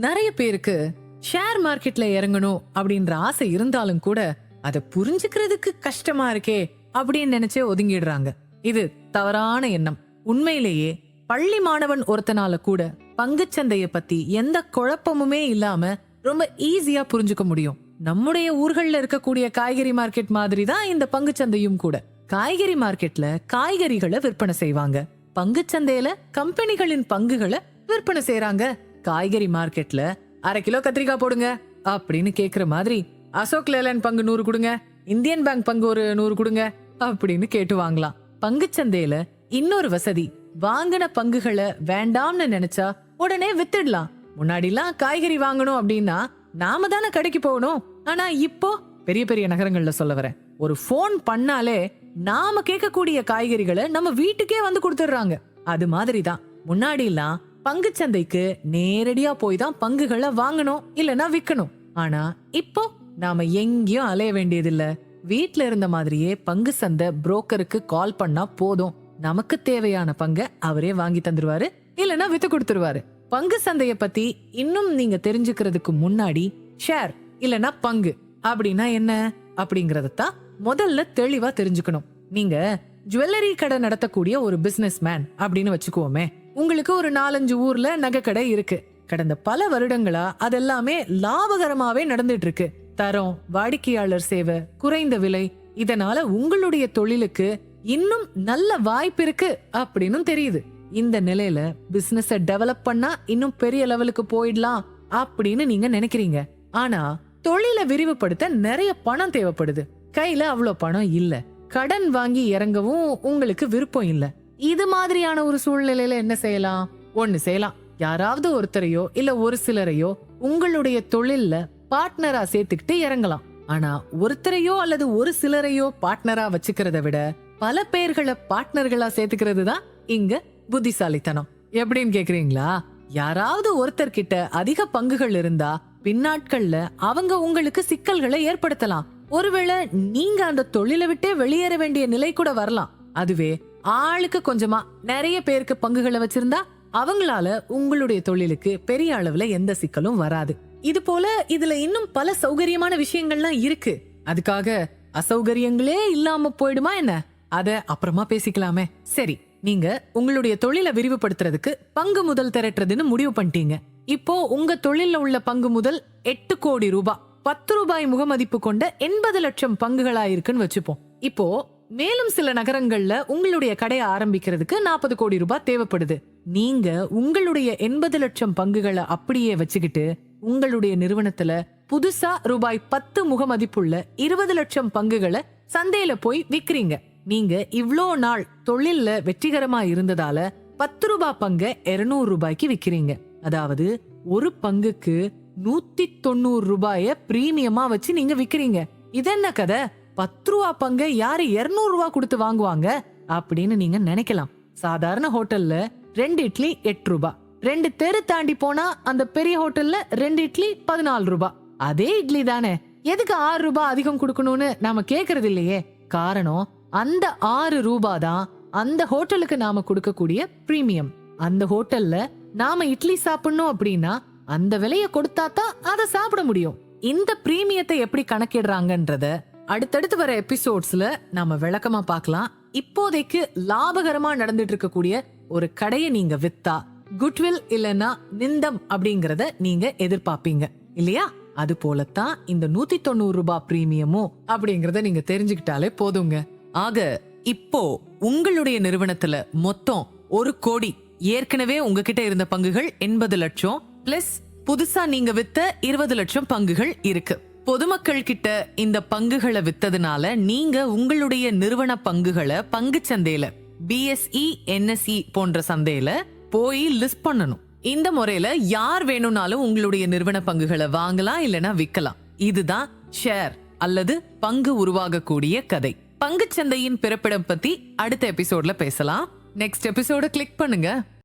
நிறைய பேருக்கு ஷேர் மார்க்கெட்ல இறங்கணும் அப்படின்ற ஆசை இருந்தாலும் கூட அதை புரிஞ்சுக்கிறதுக்கு கஷ்டமா இருக்கே அப்படின்னு நினைச்சே ஒதுங்கிடுறாங்க. இது தவறான எண்ணம். உண்மையிலேயே பள்ளி மாணவன் ஒருத்தனால கூட பங்குச்சந்தைய பத்தி எந்த குழப்பமுமே இல்லாம ரொம்ப ஈஸியா புரிஞ்சுக்க முடியும். நம்முடைய ஊர்கள்ல இருக்கக்கூடிய காய்கறி மார்க்கெட் மாதிரி தான் இந்த பங்குச்சந்தையும் கூட. காய்கறி மார்க்கெட்ல காய்கறிகளை விற்பனை செய்வாங்க, பங்குச்சந்தையில கம்பெனிகளின் பங்குகளை விற்பனை செய்யறாங்க. காய்கறி மார்க்கெட்ல 1/2 கிலோ கத்திரிக்காய் போடுங்க அப்படின்னு கேக்குற மாதிரி அசோக் லேலண்ட் பங்கு 100 கொடுங்க, இந்தியன் பேங்க் பங்கு ஒரு 100 கொடுங்க அப்படின்னு கேட்டு வாங்கலாம். பங்குச்சந்தையில இன்னொரு வசதி, வாங்கின பங்குகளை வேண்டாம்னு நினைச்சா உடனே வித்துடலாம். முன்னாடிலாம் காய்கறி வாங்கணும் அப்படின்னா நாம தானே கடைக்கு போகணும். ஆனா இப்போ பெரிய பெரிய நகரங்கள்ல சொல்ல வரேன், ஒரு போன் பண்ணாலே நாம கேட்கக்கூடிய காய்கறிகளை நம்ம வீட்டுக்கே வந்து கொடுத்துடுறாங்க. அது மாதிரிதான் முன்னாடி எல்லாம் பங்குச்சந்தைக்கு நேரடியா போய் தான் பங்குகளை வாங்கணும் இல்லனா விக்கணும். ஆனா இப்போ நாம எங்கேயும் அலைய வேண்டியதில்ல. வீட்ல இருந்த மாதிரியே பங்கு சந்தை புரோக்கருக்கு கால் பண்ணா போதும், நமக்கு தேவையான பங்கை அவரே வாங்கி தந்துருவாரு இல்லனா வித்து கொடுத்துருவாரு. பங்கு சந்தைய பத்தி இன்னும் நீங்க தெரிஞ்சுக்கிறதுக்கு முன்னாடி ஷேர் இல்லனா பங்கு அப்படின்னா என்ன அப்படிங்கறதான் முதல்ல தெளிவா தெரிஞ்சுக்கணும். நீங்க ஜுவல்லரி கடை நடத்தக்கூடிய ஒரு பிசினஸ் மேன் அப்படின்னு வச்சுக்குவோமே. உங்களுக்கு ஒரு 4-5 ஊர்ல நகை கடை இருக்கு. கடந்த பல வருடங்களா அதெல்லாமே லாபகரமாவே நடந்துட்டு இருக்கு. தரம், வாடிக்கையாளர் சேவை, குறைந்த விலை, இதனால உங்களுடைய தொழிலுக்கு இன்னும் நல்ல வாய்ப்பு இருக்கு அப்படின்னு தெரியுது. இந்த நிலையில பிசினஸ டெவலப் பண்ணா இன்னும் பெரிய லெவலுக்கு போயிடலாம் அப்படின்னு நீங்க நினைக்கிறீங்க. ஆனா தொழிலை விரிவுபடுத்த நிறைய பணம் தேவைப்படுது. கையில அவ்வளவு பணம் இல்ல, கடன் வாங்கி இறங்கவும் உங்களுக்கு விருப்பம் இல்ல. இது மாதிரியான ஒரு சூழ்நிலையில என்ன செய்யலாம்? ஒண்ணு செய்யலாம், யாராவது ஒருத்தரையோ இல்ல ஒரு சிலரையோ உங்களுடைய தொழில்ல பார்ட்னரா சேர்த்துக்கிட்டு இறங்கலாம். ஆனா ஒருத்தரையோ அல்லது ஒரு சிலரையோ பார்ட்னரா வச்சுக்கிறத விட பல பேர்களை பார்ட்னர்களா சேர்த்துக்கிறது தான் இங்க புத்திசாலித்தனம். எப்படின்னு கேக்குறீங்களா? யாராவது ஒருத்தர் கிட்ட அதிக பங்குகள் இருந்தா பின்னாட்கள்ல அவங்க உங்களுக்கு சிக்கல்களை ஏற்படுத்தலாம். ஒருவேளை நீங்க அந்த தொழிலை விட்டே வெளியேற வேண்டிய நிலை கூட வரலாம். அதுவே ஆளுக்கு கொஞ்சமா நிறைய பேருக்கு பங்குகளை வச்சிருந்தா அவங்களால உங்களுடைய தொழிலுக்கு பெரிய அளவுல எந்த சிக்கலும் வராது. இது போல இதுல இன்னும் பல சௌகரியமான விஷயங்கள்லாம் இருக்கு. அதுக்காக அசௌகரியங்களே இல்லாம போயிடுமா என்ன? அத அப்புறமா பேசிக்கலாமே. சரி, நீங்க உங்களுடைய தொழிலை விரிவுபடுத்துறதுக்கு பங்கு முதல் திரட்டுறதுன்னு முடிவு பண்ணிட்டீங்க. இப்போ உங்க தொழில உள்ள பங்கு முதல் 8 கோடி ரூபாய், 10 ரூபாய் முகமதிப்பு கொண்ட 80 லட்சம் பங்குகளா இருக்குன்னு வச்சுப்போம். இப்போ மேலும் சில நகரங்கள்ல உங்களுடைய கடையை ஆரம்பிக்கிறதுக்கு 40 கோடி ரூபாய் தேவைப்படுது. நீங்க உங்களுடைய 80 லட்சம் பங்குகளை அப்படியே வச்சுக்கிட்டு உங்களுடைய நிறுவனத்துல புதுசா ரூபாய் 10 முகமதிப்புள்ள 20 லட்சம் பங்குகளை சந்தையில போய் விக்கிறீங்க. நீங்க இவ்ளோ நாள் தொழில்ல வெற்றிகரமா இருந்ததால 10 ரூபாய் பங்க 200 ரூபாய்க்கு விக்கிறீங்க. அதாவது ஒரு பங்குக்கு 190 ரூபாய பிரீமியமா வச்சு நீங்க விக்கிறீங்க. இது என்ன கதை? 10 ரூபாய் பங்க யாரு 200 ரூபாய் கொடுத்து வாங்குவாங்க அப்படின்னு நீங்க நினைக்கலாம். சாதாரண ஹோட்டல்ல 2 இட்லி 8 ரூபாய், 2 தெரு தாண்டி போனா அந்த பெரிய ஹோட்டல்ல 2 இட்லி 14 ரூபாய். அதே இட்லி தானே, எதுக்கு 6 ரூபாய் அதிகம் கொடுக்கணும்னு நாம கேக்குறது இல்லையே. காரணம், அந்த 6 ரூபாய் தான் அந்த ஹோட்டலுக்கு நாம கொடுக்கக்கூடிய பிரீமியம். அந்த ஹோட்டல்ல நாம இட்லி சாப்பிடணும் அப்படின்னா அந்த விலைய கொடுத்தா தான் அதை சாப்பிட முடியும். இந்த பிரீமியத்தை எப்படி கணக்கிடுறாங்கன்றத அடுத்தடுத்து வர எபிசோட்ஸ்ல நாம விளக்கமா பார்க்கலாம். இப்போதைக்கு லாபகரமா நடந்துட்டு இருக்கக்கூடிய ஒரு கடையை நீங்க வித்தா குட்வில் இல்லனா நிந்தம் அப்படிங்கறத நீங்க எதிர்பார்ப்பீங்க இல்லையா? அது போலத்தான் இந்த 190 ரூபாய் பிரீமியமும் அப்படிங்கறத நீங்க தெரிஞ்சுக்கிட்டாலே போதுங்க. ஆக இப்போ உங்களுடைய நிறுவனத்துல மொத்தம் 1 கோடி, ஏற்கனவே உங்ககிட்ட இருந்த பங்குகள் 80 லட்சம் பிளஸ் புதுசா நீங்க வித்த 20 லட்சம் பங்குகள் இருக்கு. பொதுமக்கள் கிட்ட இந்த பங்குகளை வித்ததுனால நீங்க உங்களுடைய நிறுவன பங்குகளை பங்கு சந்தையில BSE, NSE போன்ற சந்தையில போய் லிஸ்ட் பண்ணணும். இந்த முறையில யார் வேணும்னாலும் உங்களுடைய நிறுவன பங்குகளை வாங்கலாம் இல்லனா விக்கலாம். இதுதான் ஷேர் அல்லது பங்கு உருவாகக்கூடிய கதை. பங்கு சந்தையின் பிறப்பிடம் பத்தி அடுத்த எபிசோட்ல பேசலாம். நெக்ஸ்ட் எபிசோட கிளிக் பண்ணுங்க.